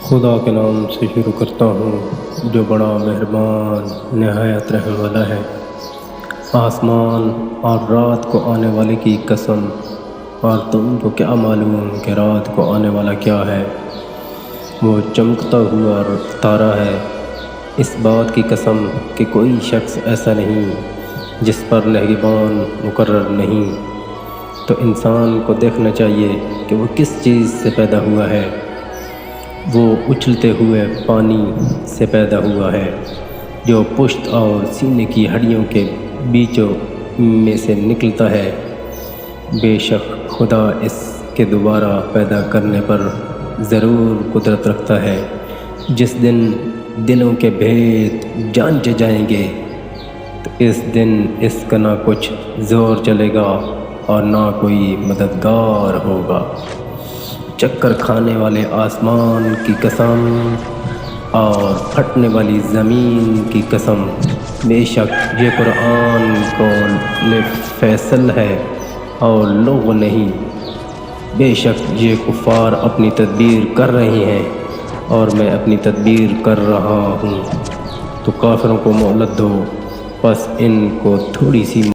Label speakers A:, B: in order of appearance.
A: خدا کے نام سے شروع کرتا ہوں جو بڑا مہربان نہایت رحم والا ہے۔ آسمان اور رات کو آنے والے کی قسم، اور تم کو کیا معلوم کہ رات کو آنے والا کیا ہے؟ وہ چمکتا ہوا تارا ہے۔ اس بات کی قسم کہ کوئی شخص ایسا نہیں جس پر نگہبان مقرر نہیں۔ تو انسان کو دیکھنا چاہیے کہ وہ کس چیز سے پیدا ہوا ہے۔ وہ اچھلتے ہوئے پانی سے پیدا ہوا ہے جو پشت اور سینے کی ہڈیوں کے بیچوں میں سے نکلتا ہے۔ بے شک خدا اس کے دوبارہ پیدا کرنے پر ضرور قدرت رکھتا ہے۔ جس دن دلوں کے بھید جانچے جائیں گے تو اس دن اس کا نہ کچھ زور چلے گا اور نہ کوئی مددگار ہوگا۔ چکر کھانے والے آسمان کی قسم اور پھٹنے والی زمین کی قسم، بے شک یہ قرآن قول فیصل ہے اور لغو نہیں۔ بے شک یہ کفار اپنی تدبیر کر رہے ہیں اور میں اپنی تدبیر کر رہا ہوں۔ تو کافروں کو مہلت دو، پس ان کو تھوڑی سی